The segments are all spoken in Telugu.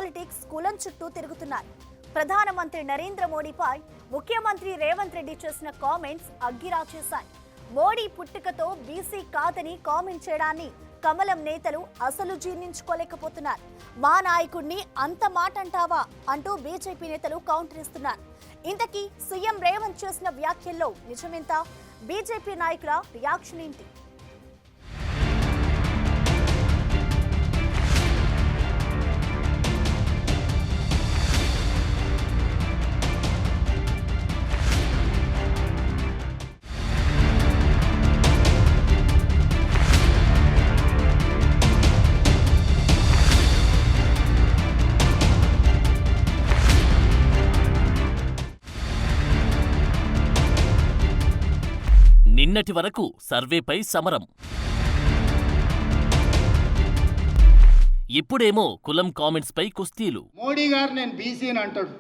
పాలిటిక్స్ కులం చుట్టూ తిరుగుతున్నారు. ప్రధానమంత్రి నరేంద్ర మోడీపై ముఖ్యమంత్రి రేవంత్ రెడ్డి చేసిన కామెంట్స్ అగ్గిరా చేశాయి. మోడీ పుట్టుకతో బీసీ కాదని కామెంట్ చేయడాన్ని కమలం నేతలు అసలు జీర్ణించుకోలేకపోతున్నారు. మా నాయకుడిని అంత మాట అంటావా అంటూ బీజేపీ నేతలు కౌంటర్ ఇస్తున్నారు. ఇంతకీ సీఎం రేవంత్ చేసిన వ్యాఖ్యల్లో నిజమెంత? బీజేపీ నాయకుల రియాక్షన్ ఏంటి? నిన్నటి వరకు సర్వేపై సమరం, ఇప్పుడేమో కులం కామెంట్స్ పై కుస్తీలు. మోడీ గారు నేను బీసీని అంటాడు.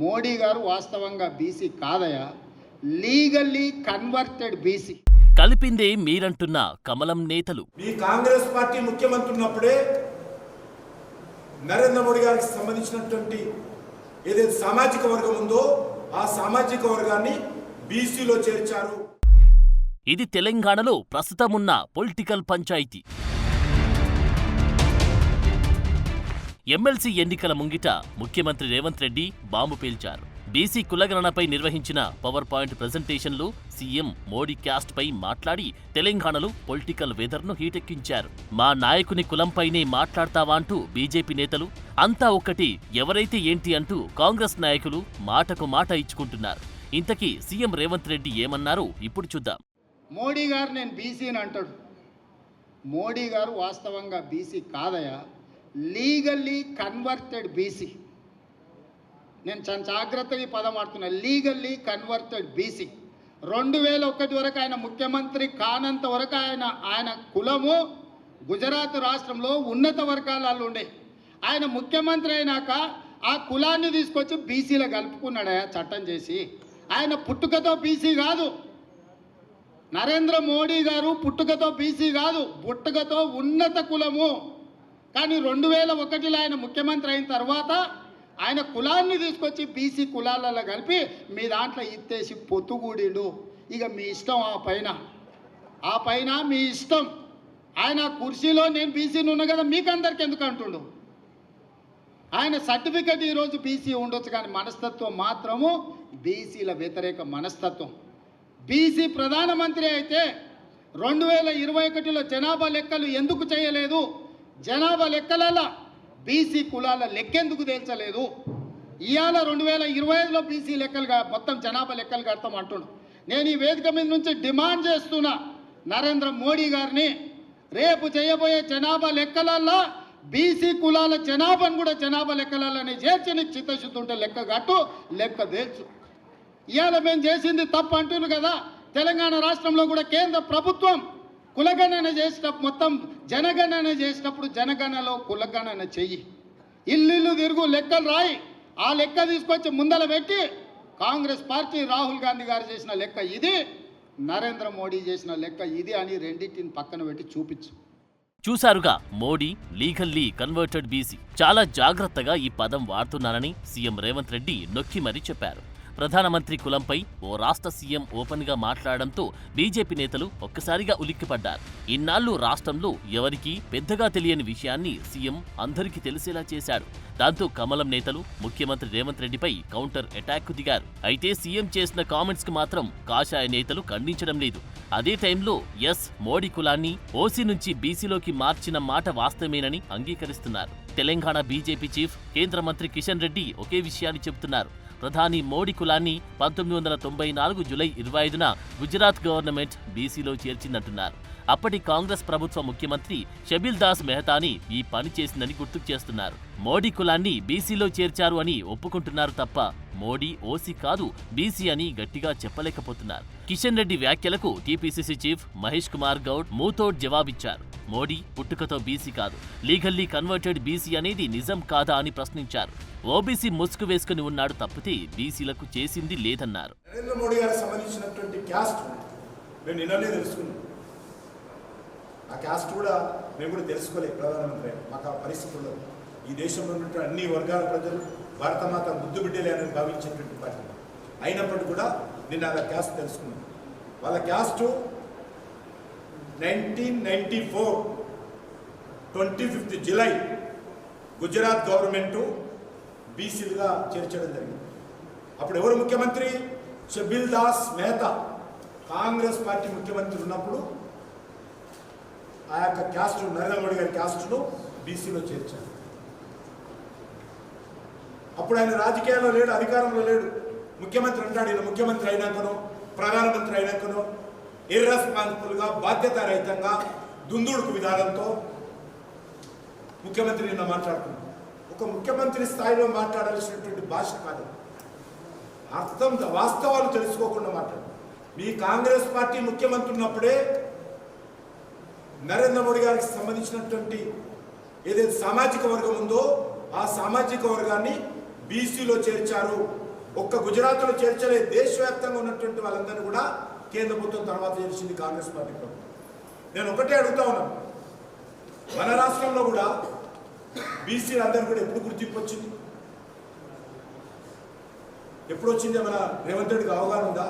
మోడీ గారు వాస్తవంగా బీసీ కాదయా, లీగల్లీ కన్వర్టెడ్ బీసీ. కలిపిందే మీరంటున్న కమలం నేతలు. మీ కాంగ్రెస్ పార్టీ ముఖ్యమంత్రి ఉన్నప్పుడే నరేంద్ర మోడీ గారికి సంబంధించినటువంటి ఏదైతే సామాజిక వర్గం ఉందో ఆ సామాజిక వర్గాన్ని బీసీలో చేర్చారు. ఇది తెలంగాణలో ప్రస్తుతమున్న పొలిటికల్ పంచాయితీ. ఎమ్మెల్సీ ఎన్నికల ముంగిట ముఖ్యమంత్రి రేవంత్ రెడ్డి బాంబు పేల్చారు. బీసీ కులగణనపై నిర్వహించిన పవర్ పాయింట్ ప్రెజెంటేషన్లో సీఎం మోడీ క్యాస్ట్ పై మాట్లాడి తెలంగాణలో పొలిటికల్ వెదర్ను హీటెక్కించారు. మా నాయకుని కులంపైనే మాట్లాడతావా అంటూ బీజేపీ నేతలు, అంతా ఒక్కటి ఎవరైతే ఏంటి అంటూ కాంగ్రెస్ నాయకులు మాటకు మాట ఇచ్చుకుంటున్నారు. ఇంతకీ సీఎం రేవంత్ రెడ్డి ఏమన్నారో ఇప్పుడు చూద్దాం. మోడీ గారు నేను బీసీని అంటాడు. మోడీ గారు వాస్తవంగా బీసీ కాదయా, లీగల్లీ కన్వర్టెడ్ బీసీ. నేను చాలా జాగ్రత్తగా ఈ పదం వాడుతున్నా, లీగల్లీ కన్వర్టెడ్ బీసీ. 2001 వరకు ఆయన ముఖ్యమంత్రి కానంత వరకు ఆయన కులము గుజరాత్ రాష్ట్రంలో ఉన్నత వర్గాలలో ఉండే. ఆయన ముఖ్యమంత్రి అయినాక ఆ కులాన్ని తీసుకొచ్చి బీసీలో కలుపుకున్నాడయా చట్టం చేసి. ఆయన పుట్టుకతో బీసీ కాదు, నరేంద్ర మోడీ గారు పుట్టుకతో బీసీ కాదు, పుట్టుకతో ఉన్నత కులము. కానీ 2001లో ఆయన ముఖ్యమంత్రి అయిన తర్వాత ఆయన కులాన్ని తీసుకొచ్చి బీసీ కులాలలో కలిపి మీ దాంట్లో ఇత్తేసి పొత్తుగూడిండు. ఇక మీ ఇష్టం, ఆ పైన మీ ఇష్టం. ఆయన కుర్చీలో నేను బీసీని ఉన్నా కదా మీకందరికి ఎందుకు అంటుండు. ఆయన సర్టిఫికెట్ ఈరోజు బీసీ ఉండొచ్చు, కానీ మనస్తత్వం మాత్రము బీసీల వ్యతిరేక మనస్తత్వం. బీసీ ప్రధానమంత్రి అయితే 2021లో జనాభా లెక్కలు ఎందుకు చేయలేదు? జనాభా లెక్కలలో బీసీ కులాల లెక్కెందుకు తేల్చలేదు? ఇవాళ 2025లో బీసీ లెక్కలు మొత్తం జనాభా లెక్కలు కడతాం అంటున్నాడు. నేను ఈ వేదిక మీద నుంచి డిమాండ్ చేస్తున్నా నరేంద్ర మోడీ గారిని, రేపు చేయబోయే జనాభా లెక్కలల్లో బీసీ కులాల జనాభాను కూడా జనాభా లెక్కలలోనే చేర్చి నీకు చిత్తశుద్ధి ఉంటే లెక్క కట్టు, లెక్క తేల్చు. ఇవాళ మేము చేసింది తప్పు అంటున్నారు కదా. తెలంగాణ రాష్ట్రంలో కూడా కేంద్ర ప్రభుత్వం కులగణన చేసినప్పుడు, మొత్తం జనగణన చేసినప్పుడు జనగణనలో కులగణన చెయ్యి, ఇల్లు తిరుగు లెక్కలు రాయి. ఆ లెక్క తీసుకొచ్చి ముందల పెట్టి కాంగ్రెస్ పార్టీ రాహుల్ గాంధీ గారు చేసిన లెక్క ఇది, నరేంద్ర మోడీ చేసిన లెక్క ఇది అని రెండింటిని పక్కన పెట్టి చూపించు. చూశారుగా, మోడీ లీగల్లీ కన్వర్టెడ్ బీసీ. చాలా జాగ్రత్తగా ఈ పదం వాడుతున్నారని సీఎం రేవంత్ రెడ్డి నొక్కి మరీ చెప్పారు. ప్రధానమంత్రి కులంపై ఓ రాష్ట్ర సీఎం ఓపెన్ గా మాట్లాడడంతో బీజేపీ నేతలు ఒక్కసారిగా ఉలిక్కిపడ్డారు. ఇన్నాళ్లు రాష్ట్రంలో ఎవరికీ పెద్దగా తెలియని విషయాన్ని సీఎం అందరికీ తెలిసేలా చేశాడు. దాంతో కమలం నేతలు ముఖ్యమంత్రి రేవంత్ రెడ్డిపై కౌంటర్ అటాక్ కు దిగారు. అయితే సీఎం చేసిన కామెంట్స్ కు మాత్రం కాషాయ నేతలు ఖండించడం లేదు. అదే టైంలో మోడీ కులాన్ని ఓసీ నుంచి బీసీలోకి మార్చిన మాట వాస్తవమేనని అంగీకరిస్తున్నారు. తెలంగాణ బీజేపీ చీఫ్ కేంద్ర మంత్రి కిషన్ రెడ్డి ఒకే విషయాన్ని చెబుతున్నారు. ప్రధాని మోడీ కులాన్ని 1994 జూలై 25న గుజరాత్ గవర్నమెంట్ బీసీలో చేర్చిందంటున్నారు. అప్పటి కాంగ్రెస్ ప్రభుత్వ ముఖ్యమంత్రి షబీల్ దాస్ మెహతాని ఈ పని చేసిందని గుర్తు చేస్తున్నారు. మోడీ కులాన్ని బీసీలో చేర్చారు అని ఒప్పుకుంటున్నారు తప్ప మోడీ ఓసీ కాదు బీసీ అని గట్టిగా చెప్పలేకపోతున్నారు. కిషన్ రెడ్డి వ్యాఖ్యలకు టీపీసీసీ చీఫ్ మహేష్ కుమార్ గౌడ్ మూతోడ్ జవాబిచ్చారు. మోడీ పుట్టుకతో బీసీ కాదు, లీగల్లీ కన్వర్టెడ్ బీసీ అనేది నిజం కాదా అని ప్రశ్నించారు. ఓబీసీ ముసుగు వేసుకుని ఉన్నాడు తప్పితే బీసీలకు చేసింది లేదన్నారు. నరేంద్ర మోడీ గారికి సంబంధించినటువంటి క్యాస్ట్ మేము నిన్ననే తెలుసుకున్నాం. ఆ క్యాస్ట్ కూడా మేము కూడా తెలుసుకోలేదు ప్రధానమంత్రి, మాకు ఆ పరిస్థితుల్లో ఈ దేశంలో ఉన్న అన్ని వర్గాల ప్రజలు భారతమాత ముద్దు బిడ్డలే అని భావించేటువంటి పార్టీ. అయినప్పటికీ కూడా నేను వాళ్ళ క్యాస్ట్ తెలుసుకున్నాను. వాళ్ళ క్యాస్టు 1994 25 జూలై గుజరాత్ గవర్నమెంటు బీసీలుగా చేర్చడం జరిగింది. అప్పుడు ఎవరు ముఖ్యమంత్రి? షబీల్ దాస్ మెహతా కాంగ్రెస్ పార్టీ ముఖ్యమంత్రి ఉన్నప్పుడు ఆ యొక్క క్యాస్టు నరేంద్ర మోడీ గారి క్యాస్టును బీసీలో చేర్చారు. అప్పుడు ఆయన రాజకీయాల్లో లేడు, అధికారంలో లేడు. ముఖ్యమంత్రి అంటాడు, ఈయన ముఖ్యమంత్రి అయినాకనో ప్రధానమంత్రి అయినాకనో ఇర్రెస్పాన్సిబుల్గా బాధ్యతారహితంగా దుందుడుకు విధానంతో ముఖ్యమంత్రి నిన్న మాట్లాడుతున్నాడు. ఒక ముఖ్యమంత్రి స్థాయిలో మాట్లాడాల్సినటువంటి భాష కాదు, అర్థం వాస్తవాలు తెలుసుకోకుండా మాట్లాడు. మీ కాంగ్రెస్ పార్టీ ముఖ్యమంత్రి ఉన్నప్పుడే నరేంద్ర మోడీ గారికి సంబంధించినటువంటి ఏదైతే సామాజిక వర్గం ఉందో ఆ సామాజిక వర్గాన్ని బీసీలో చేర్చారు. ఒక్క గుజరాత్లో చేర్చలే, దేశవ్యాప్తంగా ఉన్నటువంటి వాళ్ళందరినీ కూడా కేంద్ర ప్రభుత్వం తర్వాత చేర్చింది కాంగ్రెస్ పార్టీ ప్రభుత్వం. నేను ఒకటే అడుగుతా ఉన్నాను, మన రాష్ట్రంలో కూడా బీసీలు అందరూ కూడా ఎప్పుడు గుర్తింపు వచ్చింది? ఎప్పుడు వచ్చింది? మన రేవంత్ రెడ్డికి అవగాహన ఉందా?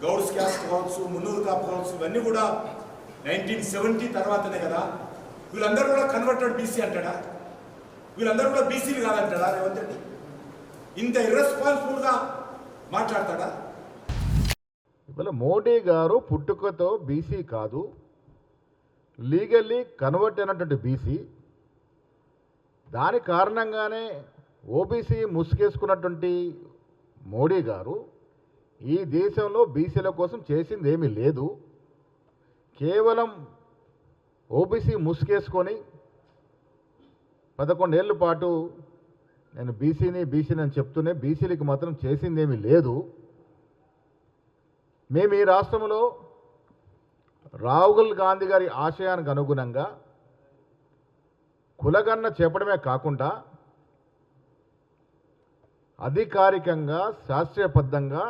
గౌడ్స్ క్యాస్ట్ కావచ్చు, మున్నూరు కాపు కావచ్చు, ఇవన్నీ కూడా 1970 తర్వాతనే కదా. వీళ్ళందరూ కూడా కన్వర్టెడ్ బీసీ అంటాడా? వీళ్ళందరూ కూడా బీసీలు కాదంటాడా రేవంత్ రెడ్డి? ఇంత ఇర్రెస్పాన్సిబుల్గా మాట్లాడతాడా? ఇవాళ మోడీ గారు పుట్టుకతో బీసీ కాదు, లీగల్లీ కన్వర్ట్ అయినటువంటి బీసీ. దాని కారణంగానే ఓబీసీ ముసుగేసుకున్నటువంటి మోడీ గారు ఈ దేశంలో బీసీల కోసం చేసింది ఏమీ లేదు. కేవలం ఓబీసీ ముసుగేసుకొని 11 ఏళ్ళ పాటు నేను బీసీని అని చెప్తూనే బీసీలకి మాత్రం చేసిందేమీ లేదు. మేము ఈ రాష్ట్రంలో రాహుల్ గాంధీ గారి ఆశయానికి అనుగుణంగా కులగణన చేపడమే కాకుండా అధికారికంగా శాస్త్రీయబద్ధంగా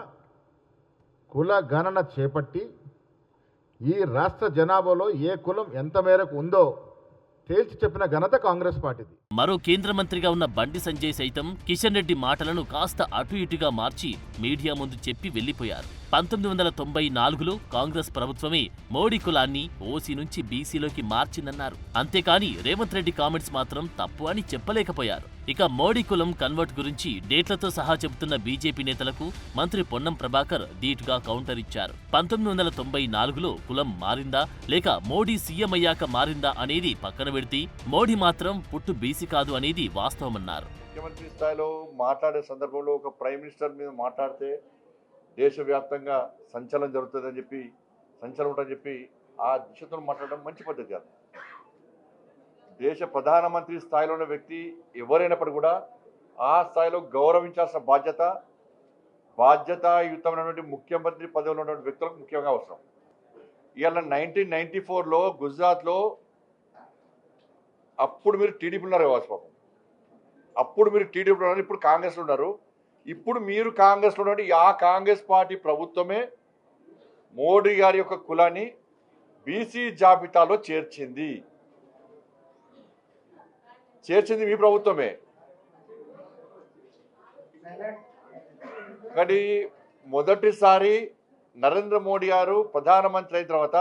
కులగణన చేపట్టి ఈ రాష్ట్ర జనాభాలో ఏ కులం ఎంత మేరకు ఉందో తేల్చి చెప్పిన ఘనత కాంగ్రెస్ పార్టీది. మరో కేంద్ర మంత్రిగా ఉన్న బండి సంజయ్ సైతం కిషన్ రెడ్డి మాటలను కాస్త అటు ఇటుగా మార్చి మీడియా ముందు చెప్పి వెళ్లిపోయారు. 1994లో కాంగ్రెస్ ప్రభుత్వమే మోడీ కులాన్ని ఓసీ నుంచి బీసీలోకి మార్చిందన్నారు. అంతేకాని రేవంత్ రెడ్డి కామెంట్స్ మాత్రం తప్పు అని చెప్పలేకపోయారు. ఇక మోడీ కులం కన్వర్ట్ గురించి డేట్లతో సహా చెబుతున్న బీజేపీ నేతలకు మంత్రి పొన్నం ప్రభాకర్ ధీటుగా కౌంటర్ ఇచ్చారు. 1994లో కులం మారిందా లేక మోడీ సీఎం అయ్యాక మారిందా అనేది పక్కన పెడితే మోడీ మాత్రం పుట్టు బీసీ కాదు అనేది వాస్తవమన్నారు. ముఖ్యమంత్రి స్థాయిలో మాట్లాడే సందర్భంలో ఒక ప్రైమ్ మినిస్టర్ మీద మాట్లాడితే దేశవ్యాప్తంగా సంచలనం జరుగుతుందని చెప్పి సంచలనం ఉంటుందని చెప్పి ఆ దిశతో మాట్లాడడం మంచి పద్ధతి కాదు. దేశ ప్రధానమంత్రి స్థాయిలో ఉన్న వ్యక్తి ఎవరైనప్పటికీ కూడా ఆ స్థాయిలో గౌరవించాల్సిన బాధ్యతాయుతమైనటువంటి ముఖ్యమంత్రి పదవిలో ఉన్నటువంటి వ్యక్తులకు ముఖ్యంగా అవసరం. ఇవాళ 1994లో గుజరాత్లో అప్పుడు మీరు టీడీపీలో ఉన్నారు కావచ్చు పాపం, అప్పుడు మీరు టీడీపీలో ఉన్నారు, ఇప్పుడు కాంగ్రెస్లో ఉన్నారు. ఇప్పుడు మీరు కాంగ్రెస్లో ఉన్నట్టు ఆ కాంగ్రెస్ పార్టీ ప్రభుత్వమే మోడీ గారి యొక్క కులాన్ని బీసీ జాబితాలో చేర్చింది మీ ప్రభుత్వమే. కానీ మొదటిసారి నరేంద్ర మోడీ గారు ప్రధానమంత్రి అయిన తర్వాత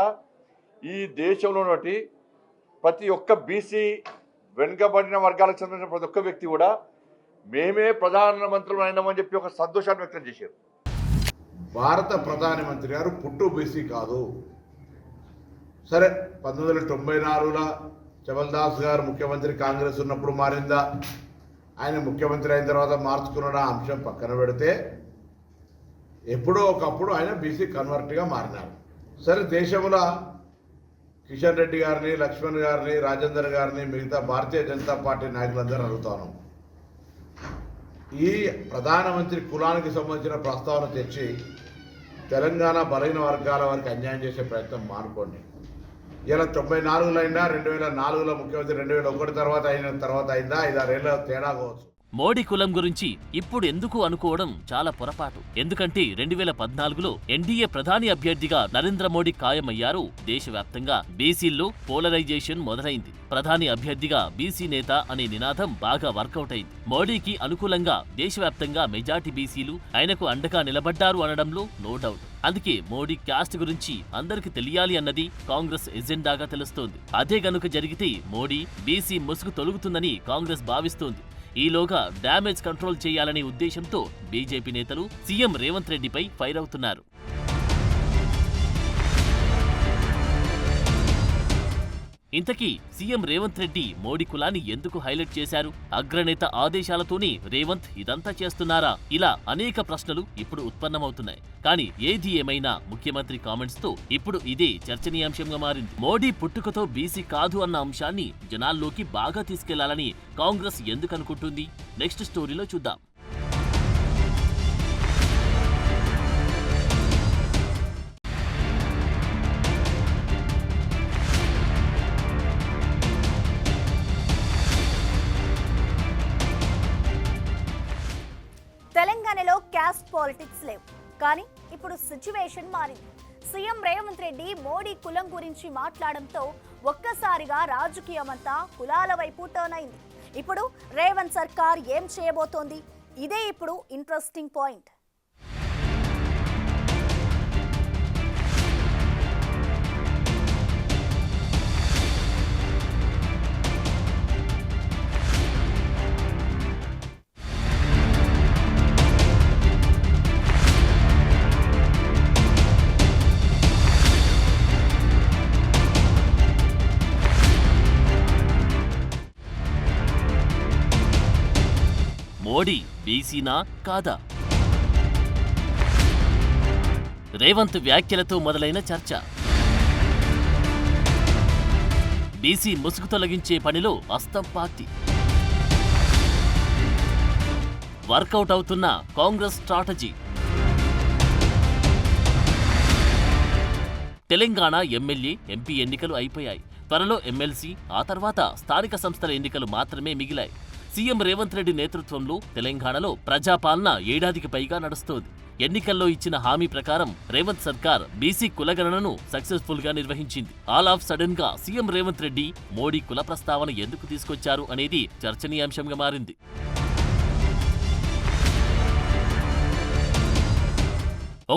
ఈ దేశంలో ఉన్నటువంటి ప్రతి ఒక్క బీసీ వెనుకబడిన వర్గాలకు చెందిన ప్రతి ఒక్క వ్యక్తి కూడా మేమే ప్రధానమంత్రులు అయినామని చెప్పి ఒక సంతోషాన్ని వ్యక్తం చేశారు. భారత ప్రధానమంత్రి గారు పుట్టు బీసీ కాదు. సరే 1994లో చమల్దాస్ గారు ముఖ్యమంత్రి కాంగ్రెస్ ఉన్నప్పుడు మారిందా, ఆయన ముఖ్యమంత్రి అయిన తర్వాత మార్చుకున్న అంశం పక్కన పెడితే ఎప్పుడో ఒకప్పుడు ఆయన బీసీ కన్వర్ట్గా మారినారు. సరే దేశంలో కిషన్ రెడ్డి గారిని, లక్ష్మణ్ గారిని, రాజేందర్ గారిని, మిగతా భారతీయ జనతా పార్టీ నాయకులందరూ అడుగుతాను, ఈ ప్రధానమంత్రి కులానికి సంబంధించిన ప్రస్తావన తెచ్చి తెలంగాణ బలహీన వర్గాల వారికి అన్యాయం చేసే ప్రయత్నం మానుకోండి. ఇలా 94లో అయినా 2004లో ముఖ్యమంత్రి 2001 తర్వాత అయిన తర్వాత అయిందా, 5-6 ఏళ్ళ తేడా కావచ్చు. మోడీ కులం గురించి ఇప్పుడు ఎందుకు అనుకోవడం చాలా పొరపాటు. ఎందుకంటే 2014లో ఎన్డీఏ ప్రధాని అభ్యర్థిగా నరేంద్ర మోడీ ఖాయమయ్యారు. దేశవ్యాప్తంగా బీసీల్లో పోలరైజేషన్ మొదలైంది. ప్రధాని అభ్యర్థిగా బీసీ నేత అనే నినాదం బాగా వర్కౌట్ అయింది. మోడీకి అనుకూలంగా దేశవ్యాప్తంగా మెజార్టీ బీసీలు ఆయనకు అండగా నిలబడ్డారు అనడంలో నో డౌట్. అందుకే మోడీ క్యాస్ట్ గురించి అందరికి తెలియాలి అన్నది కాంగ్రెస్ ఎజెండాగా తెలుస్తోంది. అదే గనుక జరిగితే మోడీ బీసీ ముసుగు తొలుగుతుందని కాంగ్రెస్ భావిస్తోంది. ఈలోగా డ్యామేజ్ కంట్రోల్ చేయాలనే ఉద్దేశంతో బీజేపీ నేతలు సీఎం రేవంత్ రెడ్డిపై ఫైర్ అవుతున్నారు. ఇంతకీ సీఎం రేవంత్ రెడ్డి మోడీ కులాన్ని ఎందుకు హైలైట్ చేశారు? అగ్రనేత ఆదేశాలతోనే రేవంత్ ఇదంతా చేస్తున్నారా? ఇలా అనేక ప్రశ్నలు ఇప్పుడు ఉత్పన్నమవుతున్నాయి. కానీ ఏది ఏమైనా ముఖ్యమంత్రి కామెంట్స్ తో ఇప్పుడు ఇదే చర్చనీయాంశంగా మారింది. మోడీ పుట్టుకతో బీసీ కాదు అన్న అంశాన్ని జనాల్లోకి బాగా తీసుకెళ్లాలని కాంగ్రెస్ ఎందుకు అనుకుంటుంది? నెక్స్ట్ స్టోరీలో చూద్దాం. తెలంగాణలో క్యాస్ట్ పాలిటిక్స్ లేవు, కానీ ఇప్పుడు సిచ్యువేషన్ మారింది. సీఎం రేవంత్ రెడ్డి మోడీ కులం గురించి మాట్లాడడంతో ఒక్కసారిగా రాజకీయమంతా కులాల వైపు టర్న్ అయింది. ఇప్పుడు రేవంత్ సర్కార్ ఏం చేయబోతోంది? ఇదే ఇప్పుడు ఇంట్రెస్టింగ్ పాయింట్. మోడీ బీసీనా కాదా? రేవంత్ వ్యాఖ్యలతో మొదలైన చర్చ. బీసీ ముసుగు తొలగించే పనిలో అస్తం పార్టీ. వర్కౌట్ అవుతున్న Congress strategy. Telangana MLA, MP ఎన్నికలు అయిపోయాయి. త్వరలో ఎమ్మెల్సీ, ఆ తర్వాత స్థానిక సంస్థల ఎన్నికలు మాత్రమే మిగిలాయి. సీఎం రేవంత్ రెడ్డి నేతృత్వంలో తెలంగాణలో ప్రజాపాలన ఏడాదికి పైగా నడుస్తోంది. ఎన్నికల్లో ఇచ్చిన హామీ ప్రకారం రేవంత్ సర్కార్ బీసీ కులగణనను సక్సెస్ఫుల్ గా నిర్వహించింది. ఆల్ ఆఫ్ సడన్ గా సీఎం రేవంత్ రెడ్డి మోడీ కుల ప్రస్తావన ఎందుకు తీసుకొచ్చారు అనేది చర్చనీయాంశంగా మారింది.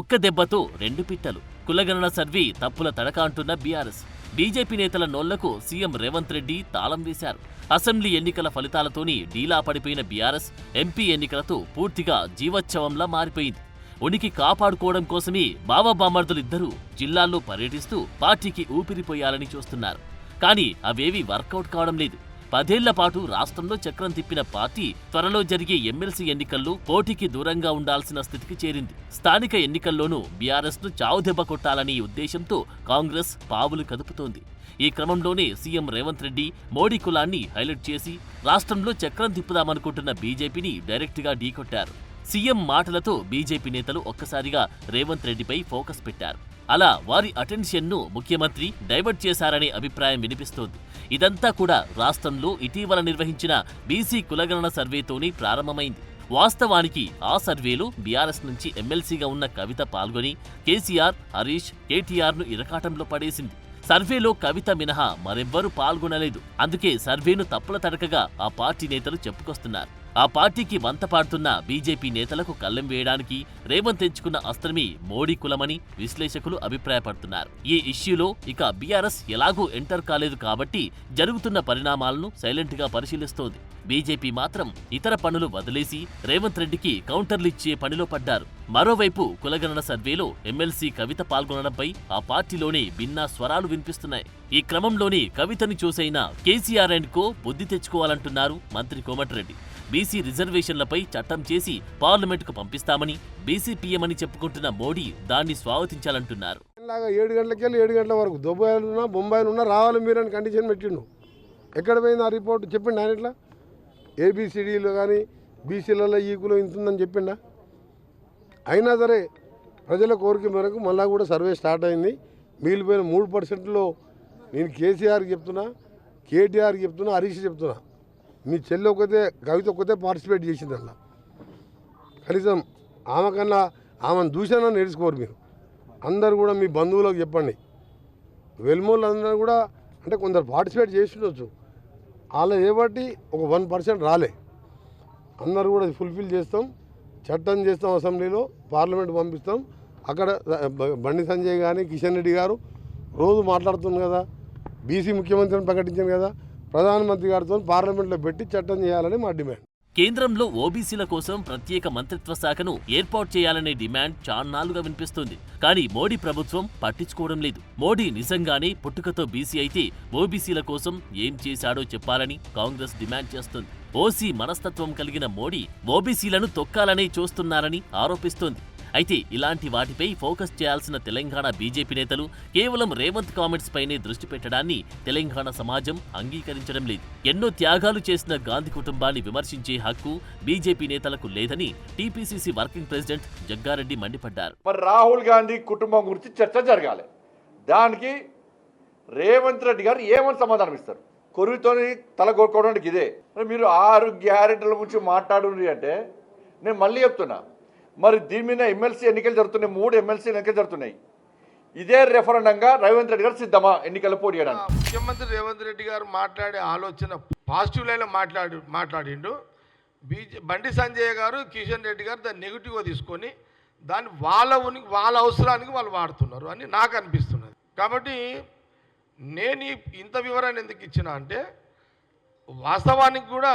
ఒక్క దెబ్బతో రెండు పిట్టలు. కులగణన సర్వే తప్పుల తడక అంటున్న బీఆర్ఎస్. బీజేపీ నేతల నోళ్లకు సీఎం రేవంత్ రెడ్డి తాళం వేశారు. అసెంబ్లీ ఎన్నికల ఫలితాలతోని డీలా పడిపోయిన బీఆర్ఎస్ ఎంపీ ఎన్నికలతో పూర్తిగా జీవోత్సవంలా మారిపోయింది. ఉనికి కాపాడుకోవడం కోసమే బావబామర్దులిద్దరూ జిల్లాల్లో పర్యటిస్తూ పార్టీకి ఊపిరిపోయాలని చూస్తున్నారు. కానీ అవేవీ వర్కౌట్ కావడం లేదు. 10 ఏళ్ల పాటు రాష్ట్రంలో చక్రం తిప్పిన పార్టీ త్వరలో జరిగే ఎమ్మెల్సీ ఎన్నికల్లో పోటీకి దూరంగా ఉండాల్సిన స్థితికి చేరింది. స్థానిక ఎన్నికల్లోనూ బీఆర్ఎస్ ను చావుదెబ్బ కొట్టాలనే ఉద్దేశంతో కాంగ్రెస్ పావులు కదుపుతోంది. ఈ క్రమంలోనే సీఎం రేవంత్ రెడ్డి మోడీ కులాన్ని హైలైట్ చేసి రాష్ట్రంలో చక్రం తిప్పుదామనుకుంటున్న బీజేపీని డైరెక్ట్గా ఢీకొట్టారు. సీఎం మాటలతో బీజేపీ నేతలు ఒక్కసారిగా రేవంత్ రెడ్డిపై ఫోకస్ పెట్టారు. అలా వారి అటెన్షన్ను ముఖ్యమంత్రి డైవర్ట్ చేశారనే అభిప్రాయం వినిపిస్తోంది. ఇదంతా కూడా రాష్ట్రంలో ఇటీవల నిర్వహించిన బీసీ కులగణన సర్వేతోనే ప్రారంభమైంది. వాస్తవానికి ఆ సర్వేలో బీఆర్ఎస్ నుంచి ఎమ్మెల్సీగా ఉన్న కవిత పాల్గొని కేసీఆర్, హరీష్, కేటీఆర్ను ఇరకాటంలో పడేసింది. సర్వేలో కవిత మినహా మరెవ్వరూ పాల్గొనలేదు. అందుకే సర్వేను తప్పుల తడకగా ఆ పార్టీ నేతలు చెప్పుకొస్తున్నారు. ఆ పార్టీకి వంత పాడుతున్న బీజేపీ నేతలకు కళ్ళెం వేయడానికి రేవంత్ ఎంచుకున్న అస్త్రమే మోడీ కులమని విశ్లేషకులు అభిప్రాయపడుతున్నారు. ఈ ఇష్యూలో ఇక బీఆర్ఎస్ ఎలాగూ ఎంటర్ కాలేదు కాబట్టి జరుగుతున్న పరిణామాలను సైలెంట్ గా పరిశీలిస్తోంది. బీజేపీ మాత్రం ఇతర పనులు వదిలేసి రేవంత్ రెడ్డికి కౌంటర్లిచ్చే పనిలో పడ్డారు. మరోవైపు కులగణన సర్వేలో ఎమ్మెల్సీ కవిత పాల్గొనడంపై ఆ పార్టీలోనే భిన్న స్వరాలు వినిపిస్తున్నాయి. ఈ క్రమంలోనే కవితని చూసైనా కేసీఆర్ అండ్ కో బుద్ధి తెచ్చుకోవాలంటున్నారు మంత్రి కోమటిరెడ్డి. బీసీ రిజర్వేషన్లపై చట్టం చేసి పార్లమెంటుకు పంపిస్తామని బీసీ పీఎం అని చెప్పుకుంటున్న మోడీ దాన్ని స్వాగతించాలంటున్నారు. 7 గంటలకి వెళ్ళి 7 గంటల వరకు దుబాయ్లున్నా బొంబాయిలున్నా రావాలి మీరని కండిషన్ పెట్టిండు. ఎక్కడ పోయింది ఆ రిపోర్ట్? చెప్పిండు ఆయన ఇట్లా ఏబిసిడీలు కానీ బీసీలలో ఈ కులం ఇంతుందని చెప్పిండా? అయినా సరే ప్రజల కోరిక మేరకు మళ్ళా కూడా సర్వే స్టార్ట్ అయింది. మిగిలిపోయిన 3%లో నేను కేసీఆర్కి చెప్తున్నా, కేటీఆర్కి చెప్తున్నా, హరీష్ చెప్తున్నా, మీ చెల్లి ఒకతే కవిత ఒకతే పార్టిసిపేట్ చేసింది అలా. కనీసం ఆమె కన్నా ఆమెను దూషణ నేర్చుకోరు మీరు. అందరు కూడా మీ బంధువులకు చెప్పండి. వెల్మోళ్ళు అందరూ కూడా అంటే కొందరు పార్టిసిపేట్ చేసి ఉండొచ్చు, అలా ఏబట్టి ఒక 1% రాలే. అందరూ కూడా ఫుల్ఫిల్ చేస్తాం, చట్టం చేస్తాం, అసెంబ్లీలో పార్లమెంట్ పంపిస్తాం. అక్కడ బండి సంజయ్ కానీ కిషన్ రెడ్డి గారు రోజు మాట్లాడుతుంది కదా, బీసీ ముఖ్యమంత్రిని ప్రకటించాను కదా, ప్రధానమంత్రి గారితో పార్లమెంట్లో పెట్టి చట్టం చేయాలని మా డిమాండ్. కేంద్రంలో ఓబీసీల కోసం ప్రత్యేక మంత్రిత్వ శాఖను ఏర్పాటు చేయాలనే డిమాండ్ చాన్నాళ్లుగా వినిపిస్తోంది. కానీ మోడీ ప్రభుత్వం పట్టించుకోవడం లేదు. మోడీ నిజంగానే పుట్టుకతో బీసీ అయితే ఓబీసీల కోసం ఏం చేశాడో చెప్పాలని కాంగ్రెస్ డిమాండ్ చేస్తోంది. ఓసీ మనస్తత్వం కలిగిన మోడీ ఓబీసీలను తొక్కాలనే చూస్తున్నారని ఆరోపిస్తోంది. అయితే ఇలాంటి వాటిపై ఫోకస్ చేయాల్సిన తెలంగాణ బీజేపీ నేతలు కేవలం రేవంత్ కామెంట్స్ పైనే దృష్టి పెట్టడాన్ని తెలంగాణ సమాజం అంగీకరించడం లేదు. ఎన్నో త్యాగాలు చేసిన గాంధీ కుటుంబాన్ని విమర్శించే హక్కు బీజేపీ నేతలకు లేదని టీపీసీసీ వర్కింగ్ ప్రెసిడెంట్ జగ్గారెడ్డి మండిపడ్డారు. మరి రాహుల్ గాంధీ కుటుంబం గురించి చర్చ జరగాలి. దానికి రేవంత్ రెడ్డి గారు ఏమని సమాధానం ఇస్తారు? కొరువుతోని తల కొట్టుకోవడానికి ఇదే. మరి మీరు 6 గ్యారెంటీల గురించి మాట్లాడుండ్రి అంటే నేను మళ్ళీ చెప్తున్నా, మరి దీని మీద ఎమ్మెల్సీ ఎన్నికలు జరుగుతున్నాయి, 3 ఎమ్మెల్సీ ఎన్నికలు జరుగుతున్నాయి. ఇదే రెఫరెండంగా రేవంత్ రెడ్డి గారు సిద్ధమా ఎన్నికలు పోటీ చేయడానికి? ముఖ్యమంత్రి రేవంత్ రెడ్డి గారు మాట్లాడే ఆలోచన పాజిటివ్ లైన్లో మాట్లాడిండు. బండి సంజయ్ గారు కిషన్ రెడ్డి గారు దాన్ని నెగిటివ్గా తీసుకొని దాన్ని వాళ్ళ అవసరానికి వాళ్ళు వాడుతున్నారు అని నాకు అనిపిస్తున్నది. కాబట్టి నేను ఇంత వివరాన్ని ఎందుకు ఇచ్చినా అంటే వాస్తవానికి కూడా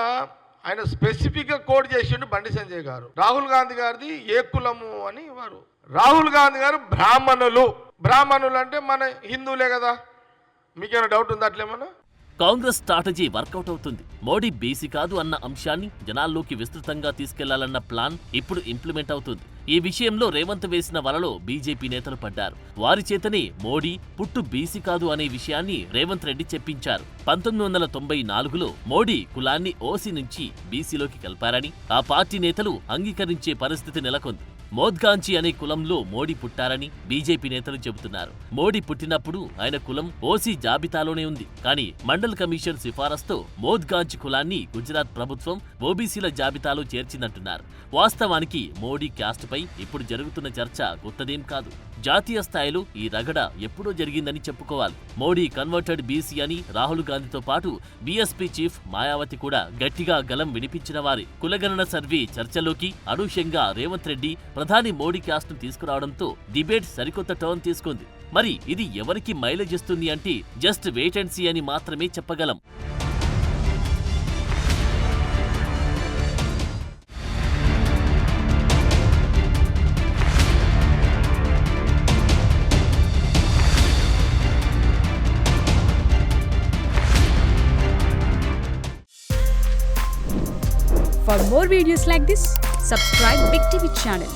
ఆయన స్పెసిఫిక్గా కోడ్ చేసిండు బండి సంజయ్ గారు. రాహుల్ గాంధీ గారిది ఏ కులము అని వారు. రాహుల్ గాంధీ గారు బ్రాహ్మణులు అంటే మన హిందువులే కదా. మీకేమైనా డౌట్ ఉందా అట్లేమన్నా? కాంగ్రెస్ స్ట్రాటజీ వర్కౌట్ అవుతుంది. మోడీ బీసీ కాదు అన్న అంశాన్ని జనాల్లోకి విస్తృతంగా తీసుకెళ్లాలన్న ప్లాన్ ఇప్పుడు ఇంప్లిమెంట్ అవుతుంది. ఈ విషయంలో రేవంత్ వేసిన వలలో బీజేపీ నేతలు పడ్డారు. వారి చేతనే మోడీ పుట్టు బీసీ కాదు అనే విషయాన్ని రేవంత్ రెడ్డి చెప్పించారు. 1994లో మోడీ కులాన్ని ఓసీ నుంచి బీసీలోకి కలిపారని ఆ పార్టీ నేతలు అంగీకరించే పరిస్థితి నెలకొంది. మోద్గాంచి అనే కులంలో మోడీ పుట్టారని బీజేపీ నేతలు చెబుతున్నారు. మోడీ పుట్టినప్పుడు ఆయన కులం ఓసీ జాబితాలోనే ఉంది. కానీ మండల్ కమిషన్ సిఫారసుతో మోద్గాంచి కులాన్ని గుజరాత్ ప్రభుత్వం ఓబీసీల జాబితాలో చేర్చిందంటున్నారు. వాస్తవానికి మోడీ క్యాస్ట్ పై ఇప్పుడు జరుగుతున్న చర్చ కొత్తదేం కాదు. జాతీయ స్థాయిలో ఈ రగడ ఎప్పుడో జరిగిందని చెప్పుకోవాలి. మోడీ కన్వర్టెడ్ బీసీ అని రాహుల్ గాంధీతో పాటు బీఎస్పీ చీఫ్ మాయావతి కూడా గట్టిగా గలం వినిపించిన వారే. కులగణన సర్వే చర్చలోకి అనూహ్యంగా రేవంత్ రెడ్డి ప్రధాని మోడీ క్యాస్ట్ను తీసుకురావడంతో డిబేట్ సరికొత్త టర్న్ తీసుకుంది. మరి ఇది ఎవరికి మైలేజ్ ఇస్తుంది అంటే జస్ట్ వెయిట్ అండ్ సీ అని మాత్రమే చెప్పగలం. For more videos like this, subscribe Big TV channel.